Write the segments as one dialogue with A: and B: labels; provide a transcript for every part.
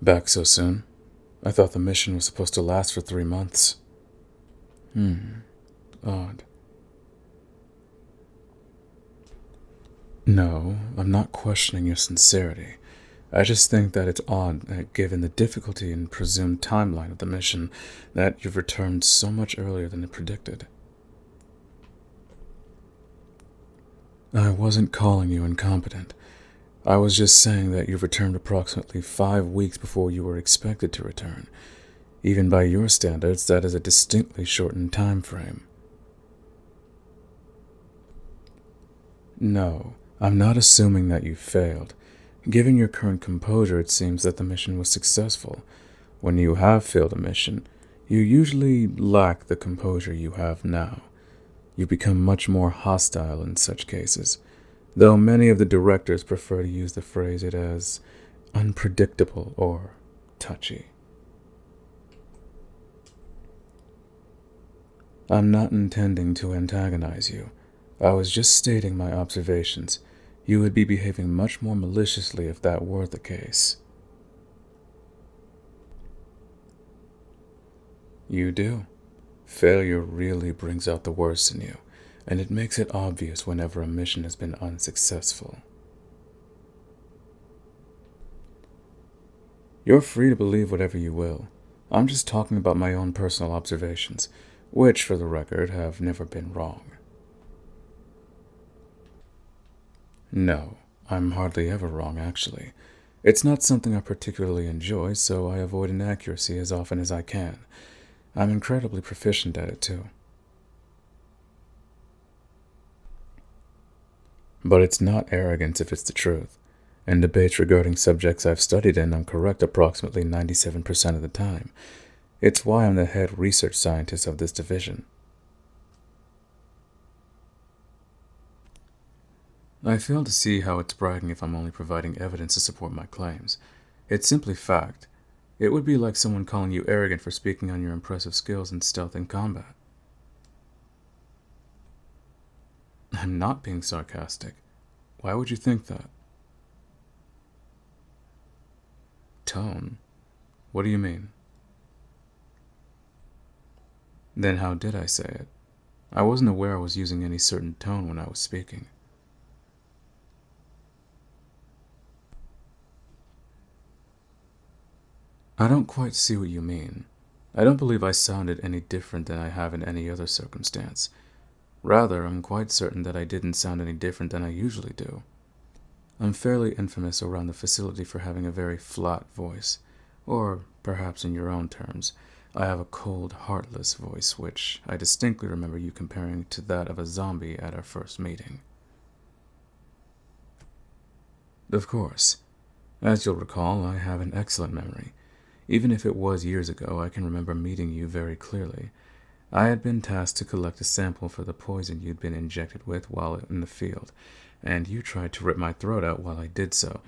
A: Back so soon? I thought the mission was supposed to last for 3 months. Odd. No, I'm not questioning your sincerity. I just think that it's odd that given the difficulty and presumed timeline of the mission, that you've returned so much earlier than it predicted. I wasn't calling you incompetent. I was just saying that you've returned approximately 5 weeks before you were expected to return. Even by your standards, that is a distinctly shortened time frame. No, I'm not assuming that you failed. Given your current composure, it seems that the mission was successful. When you have failed a mission, you usually lack the composure you have now. You become much more hostile in such cases, though many of the directors prefer to use the phrase it as unpredictable or touchy. I'm not intending to antagonize you. I was just stating my observations. You would be behaving much more maliciously if that were the case. You do. Failure really brings out the worst in you, and it makes it obvious whenever a mission has been unsuccessful. You're free to believe whatever you will. I'm just talking about my own personal observations, which, for the record, have never been wrong. No, I'm hardly ever wrong, actually. It's not something I particularly enjoy, so I avoid inaccuracy as often as I can. I'm incredibly proficient at it, too. But it's not arrogance if it's the truth. In debates regarding subjects I've studied in, I'm correct approximately 97% of the time. It's why I'm the head research scientist of this division. I fail to see how it's bragging if I'm only providing evidence to support my claims. It's simply fact. It would be like someone calling you arrogant for speaking on your impressive skills in stealth and combat. I'm not being sarcastic. Why would you think that? Tone? What do you mean? Then how did I say it? I wasn't aware I was using any certain tone when I was speaking. I don't quite see what you mean. I don't believe I sounded any different than I have in any other circumstance. Rather, I'm quite certain that I didn't sound any different than I usually do. I'm fairly infamous around the facility for having a very flat voice, or perhaps in your own terms, I have a cold, heartless voice, which I distinctly remember you comparing to that of a zombie at our first meeting. Of course. As you'll recall, I have an excellent memory. Even if it was years ago, I can remember meeting you very clearly. I had been tasked to collect a sample for the poison you'd been injected with while in the field, and you tried to rip my throat out while I did so.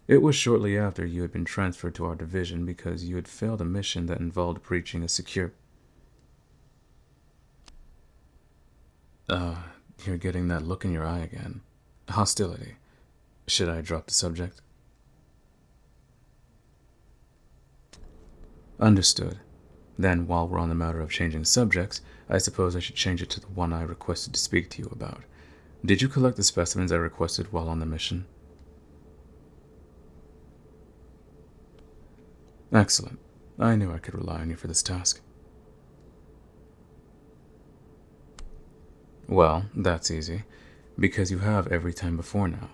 A: It was shortly after you had been transferred to our division because you had failed a mission that involved breaching a secure... You're getting that look in your eye again. Hostility. Should I drop the subject? Understood. Then, while we're on the matter of changing subjects, I suppose I should change it to the one I requested to speak to you about. Did you collect the specimens I requested while on the mission? Excellent. I knew I could rely on you for this task. Well, that's easy, because you have every time before now.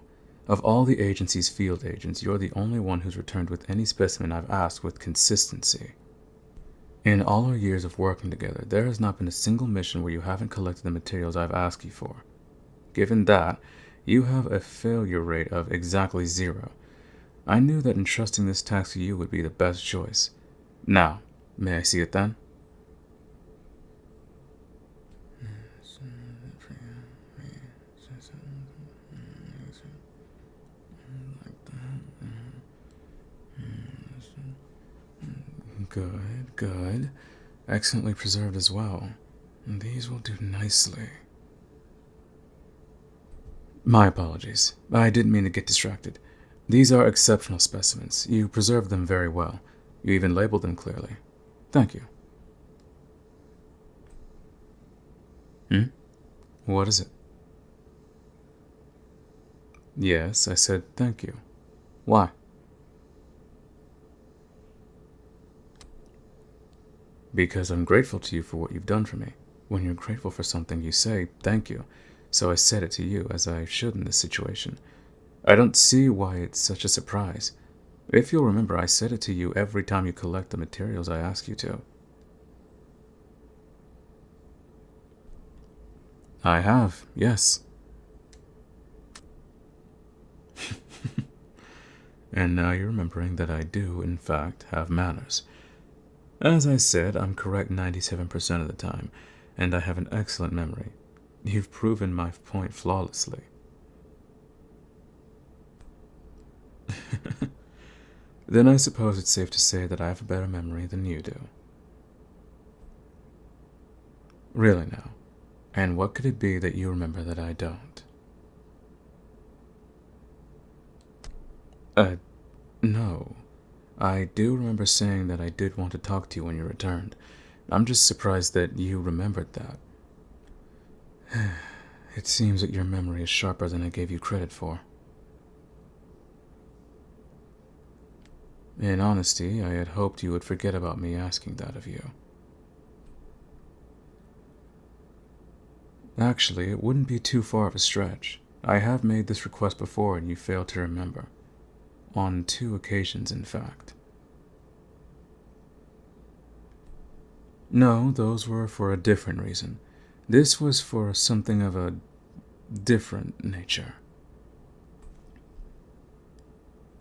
A: Of all the agency's field agents, you're the only one who's returned with any specimen I've asked with consistency. In all our years of working together, there has not been a single mission where you haven't collected the materials I've asked you for. Given that, you have a failure rate of exactly 0. I knew that entrusting this task to you would be the best choice. Now, may I see it then? Good, good. Excellently preserved as well. These will do nicely. My apologies. I didn't mean to get distracted. These are exceptional specimens. You preserved them very well. You even labeled them clearly. Thank you. What is it? Yes, I said thank you. Why? Because I'm grateful to you for what you've done for me. When you're grateful for something, you say thank you. So I said it to you, as I should in this situation. I don't see why it's such a surprise. If you'll remember, I said it to you every time you collect the materials I ask you to. I have, yes. And now you're remembering that I do, in fact, have manners. As I said, I'm correct 97% of the time, and I have an excellent memory. You've proven my point flawlessly. Then I suppose it's safe to say that I have a better memory than you do. Really now. And what could it be that you remember that I don't? No. I do remember saying that I did want to talk to you when you returned. I'm just surprised that you remembered that. It seems that your memory is sharper than I gave you credit for. In honesty, I had hoped you would forget about me asking that of you. Actually, it wouldn't be too far of a stretch. I have made this request before and you failed to remember. On 2 occasions, in fact. No, those were for a different reason. This was for something of a different nature.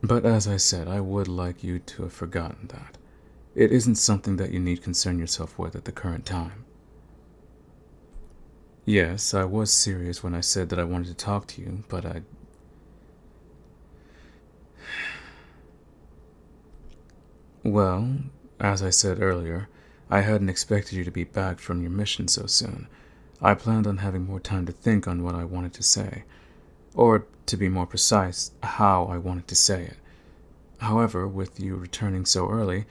A: But as I said, I would like you to have forgotten that. It isn't something that you need concern yourself with at the current time. Yes, I was serious when I said that I wanted to talk to you, but Well, as I said earlier, I hadn't expected you to be back from your mission so soon. I planned on having more time to think on what I wanted to say, or, to be more precise, how I wanted to say it. However, with you returning so early,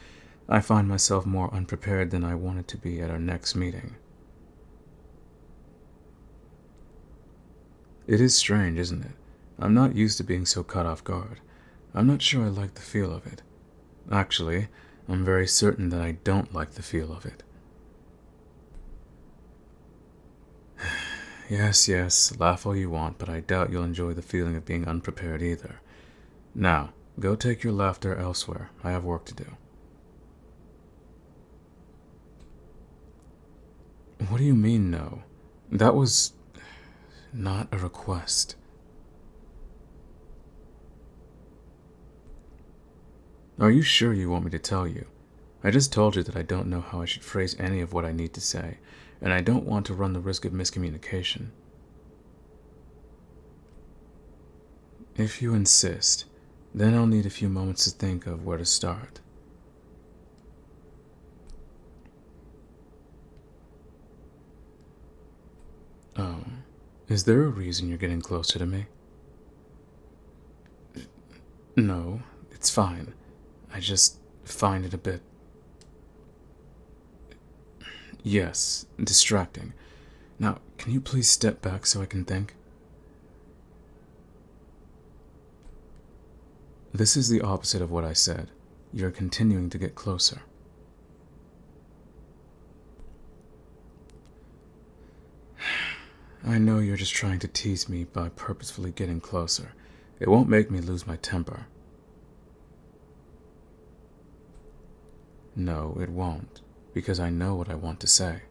A: I find myself more unprepared than I wanted to be at our next meeting. It is strange, isn't it? I'm not used to being so caught off guard. I'm not sure I like the feel of it. Actually, I'm very certain that I don't like the feel of it. Yes, laugh all you want, but I doubt you'll enjoy the feeling of being unprepared either. Now, go take your laughter elsewhere. I have work to do. What do you mean, no? That was not a request. Are you sure you want me to tell you? I just told you that I don't know how I should phrase any of what I need to say, and I don't want to run the risk of miscommunication. If you insist, then I'll need a few moments to think of where to start. Oh, is there a reason you're getting closer to me? No, it's fine. I just find it a bit... Yes, distracting. Now, can you please step back so I can think? This is the opposite of what I said. You're continuing to get closer. I know you're just trying to tease me by purposefully getting closer. It won't make me lose my temper. No, it won't, because I know what I want to say.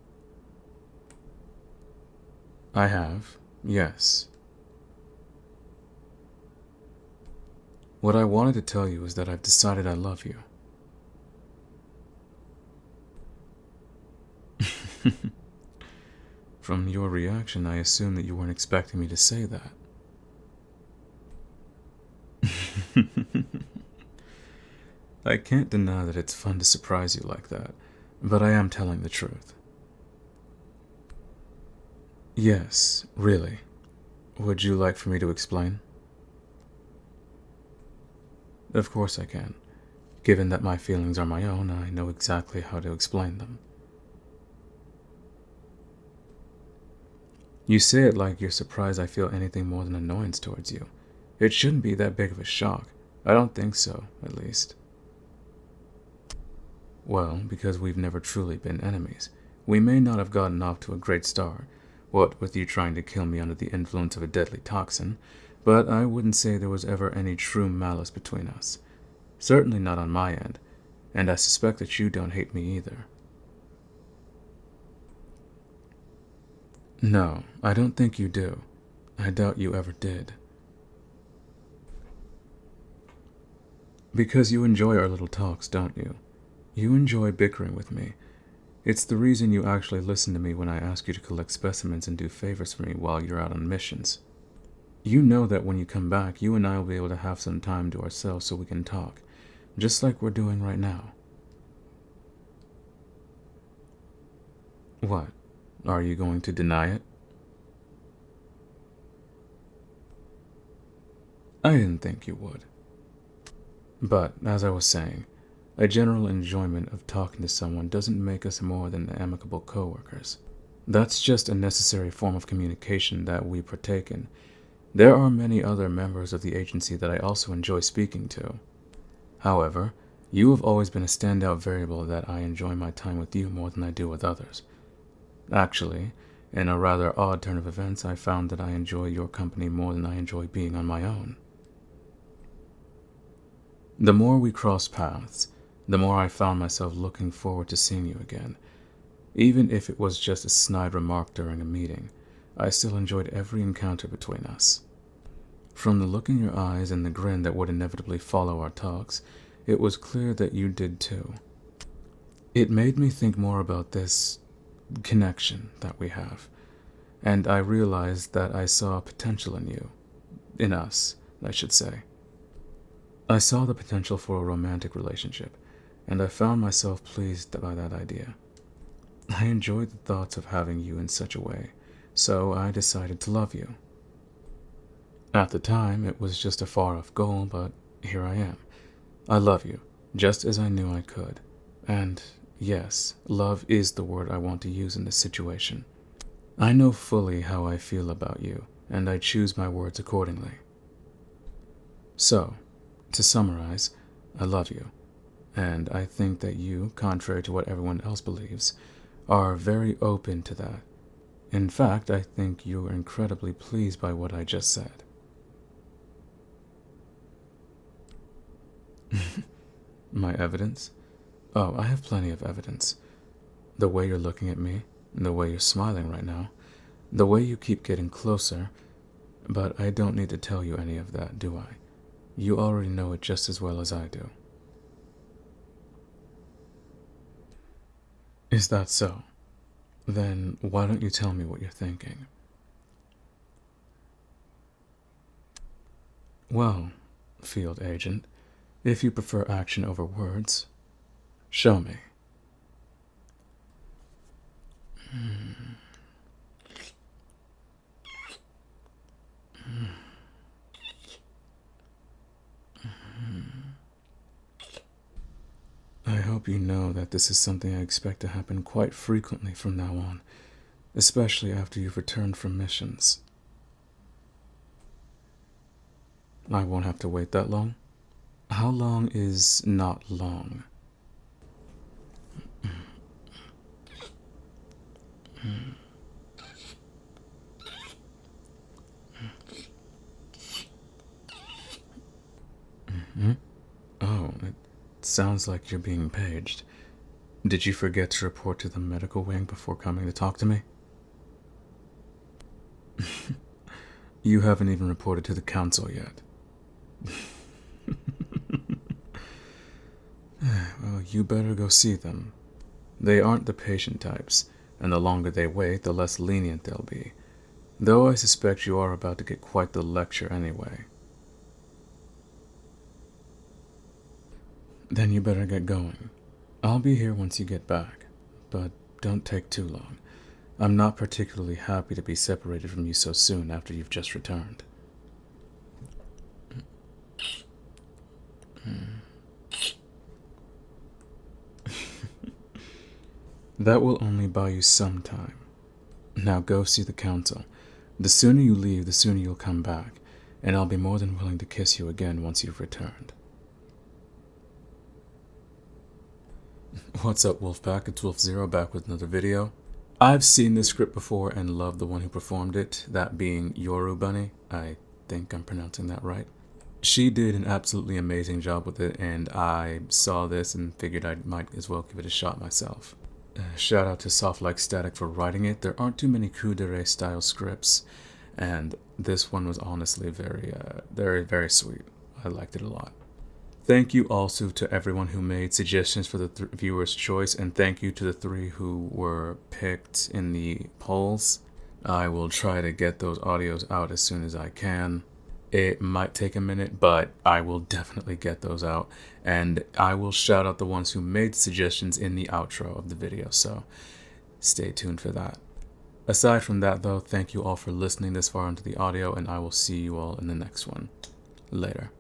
A: I have, yes. What I wanted to tell you is that I've decided I love you. From your reaction, I assume that you weren't expecting me to say that. I can't deny that it's fun to surprise you like that, but I am telling the truth. Yes, really. Would you like for me to explain? Of course I can. Given that my feelings are my own, I know exactly how to explain them. You say it like you're surprised I feel anything more than annoyance towards you. It shouldn't be that big of a shock. I don't think so, at least. Well, because we've never truly been enemies. We may not have gotten off to a great start, what with you trying to kill me under the influence of a deadly toxin, but I wouldn't say there was ever any true malice between us. Certainly not on my end, and I suspect that you don't hate me either. No, I don't think you do. I doubt you ever did. Because you enjoy our little talks, don't you? You enjoy bickering with me. It's the reason you actually listen to me when I ask you to collect specimens and do favors for me while you're out on missions. You know that when you come back, you and I will be able to have some time to ourselves so we can talk, just like we're doing right now. What? Are you going to deny it? I didn't think you would. But, as I was saying, a general enjoyment of talking to someone doesn't make us more than amicable coworkers. That's just a necessary form of communication that we partake in. There are many other members of the agency that I also enjoy speaking to. However, you have always been a standout variable that I enjoy my time with you more than I do with others. Actually, in a rather odd turn of events, I found that I enjoy your company more than I enjoy being on my own. The more we crossed paths, the more I found myself looking forward to seeing you again. Even if it was just a snide remark during a meeting, I still enjoyed every encounter between us. From the look in your eyes and the grin that would inevitably follow our talks, it was clear that you did too. It made me think more about this connection that we have, and I realized that I saw potential in you. In us, I should say. I saw the potential for a romantic relationship, and I found myself pleased by that idea. I enjoyed the thoughts of having you in such a way, so I decided to love you. At the time, it was just a far-off goal, but here I am. I love you, just as I knew I could. And yes, love is the word I want to use in this situation. I know fully how I feel about you, and I choose my words accordingly. So, to summarize, I love you, and I think that you, contrary to what everyone else believes, are very open to that. In fact, I think you are incredibly pleased by what I just said. My evidence? Oh, I have plenty of evidence. The way you're looking at me, the way you're smiling right now, the way you keep getting closer, but I don't need to tell you any of that, do I? You already know it just as well as I do. Is that so? Then why don't you tell me what you're thinking? Well, field agent, if you prefer action over words, show me. I hope you know that this is something I expect to happen quite frequently from now on, especially after you've returned from missions. I won't have to wait that long? How long is not long? Oh, it sounds like you're being paged. Did you forget to report to the medical wing before coming to talk to me? You haven't even reported to the council yet. Well, you better go see them. They aren't the patient types, and the longer they wait, the less lenient they'll be. Though I suspect you are about to get quite the lecture anyway. Then you better get going. I'll be here once you get back, but don't take too long. I'm not particularly happy to be separated from you so soon after you've just returned. That will only buy you some time. Now go see the council. The sooner you leave, the sooner you'll come back, and I'll be more than willing to kiss you again once you've returned. What's up, Wolfpack? It's Wolf0 back with another video. I've seen this script before and love the one who performed it, that being Yoru Bunny. I think I'm pronouncing that right. She did an absolutely amazing job with it, and I saw this and figured I might as well give it a shot myself. Shout out to softlikestatic for writing it. There aren't too many Kuudere style scripts, and this one was honestly very sweet. I liked it a lot. Thank you also to everyone who made suggestions for the viewer's choice, and thank you to the 3 who were picked in the polls. I will try to get those audios out as soon as I can. It might take a minute, but I will definitely get those out, and I will shout out the ones who made suggestions in the outro of the video, so stay tuned for that. Aside from that though, thank you all for listening this far into the audio, and I will see you all in the next one. Later.